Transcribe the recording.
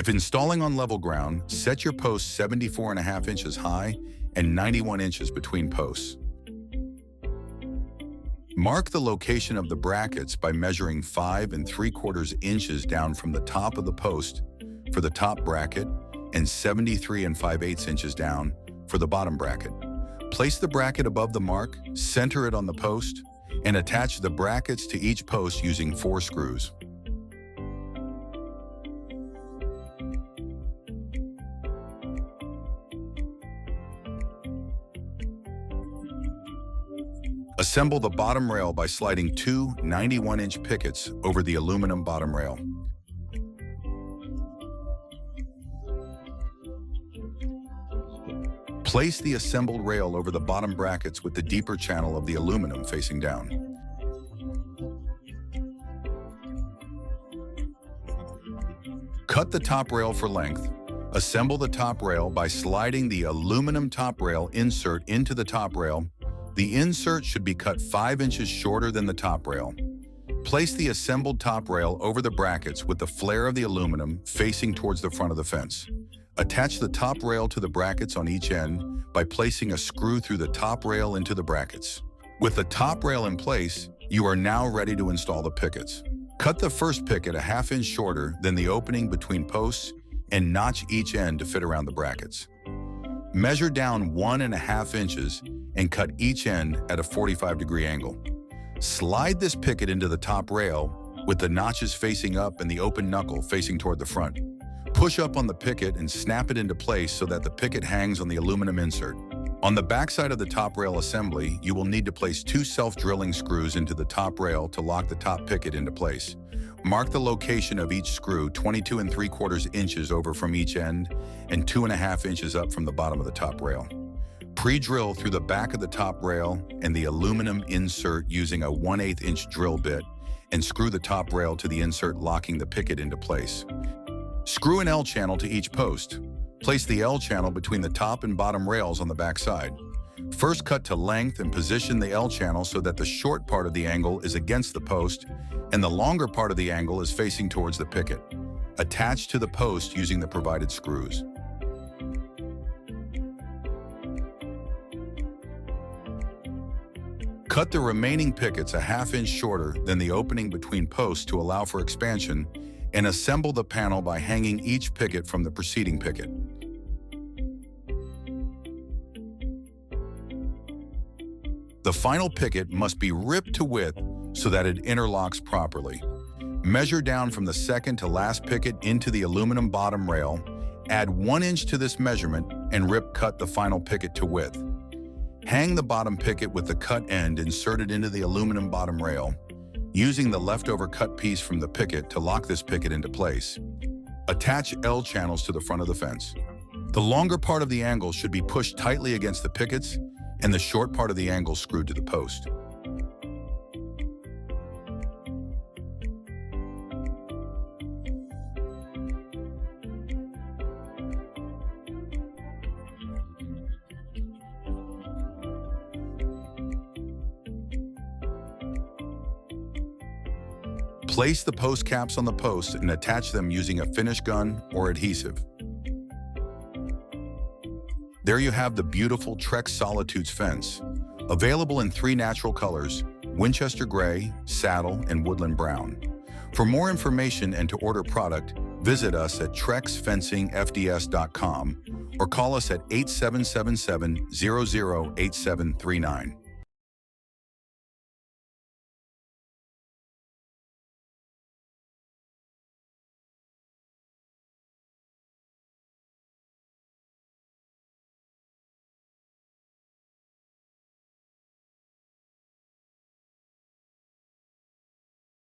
If installing on level ground, set your posts 74.5 inches high and 91 inches between posts. Mark the location of the brackets by measuring 5 3/4 inches down from the top of the post for the top bracket and 73 5/8 inches down for the bottom bracket. Place the bracket above the mark, center it on the post, and attach the brackets to each post using 4 screws. Assemble the bottom rail by sliding 2 91-inch pickets over the aluminum bottom rail. Place the assembled rail over the bottom brackets with the deeper channel of the aluminum facing down. Cut the top rail for length. Assemble the top rail by sliding the aluminum top rail insert into the top rail. The insert should be cut 5 inches shorter than the top rail. Place the assembled top rail over the brackets with the flare of the aluminum facing towards the front of the fence. Attach the top rail to the brackets on each end by placing a screw through the top rail into the brackets. With the top rail in place, you are now ready to install the pickets. Cut the first picket a 1/2 inch shorter than the opening between posts and notch each end to fit around the brackets. Measure down 1.5 inches and cut each end at a 45-degree angle. Slide this picket into the top rail with the notches facing up and the open knuckle facing toward the front. Push up on the picket and snap it into place so that the picket hangs on the aluminum insert. On the backside of the top rail assembly, you will need to place 2 self-drilling screws into the top rail to lock the top picket into place. Mark the location of each screw 22 3/4 inches over from each end and 2.5 inches up from the bottom of the top rail. Pre-drill through the back of the top rail and the aluminum insert using a 1/8 inch drill bit and screw the top rail to the insert, locking the picket into place. Screw an L channel to each post. Place the L channel between the top and bottom rails on the back side. First cut to length and position the L channel so that the short part of the angle is against the post and the longer part of the angle is facing towards the picket. Attach to the post using the provided screws. Cut the remaining pickets a 1/2 inch shorter than the opening between posts to allow for expansion, and assemble the panel by hanging each picket from the preceding picket. The final picket must be ripped to width so that it interlocks properly. Measure down from the second to last picket into the aluminum bottom rail, add 1 inch to this measurement, and cut the final picket to width. Hang the bottom picket with the cut end inserted into the aluminum bottom rail, using the leftover cut piece from the picket to lock this picket into place. Attach L channels to the front of the fence. The longer part of the angle should be pushed tightly against the pickets and the short part of the angle screwed to the post. Place the post caps on the posts and attach them using a finish gun or adhesive. There you have the beautiful Trex Solitudes fence, available in 3 natural colors: Winchester Gray, Saddle, and Woodland Brown. For more information and to order product, visit us at TrexFencingFDS.com or call us at 8777 008739.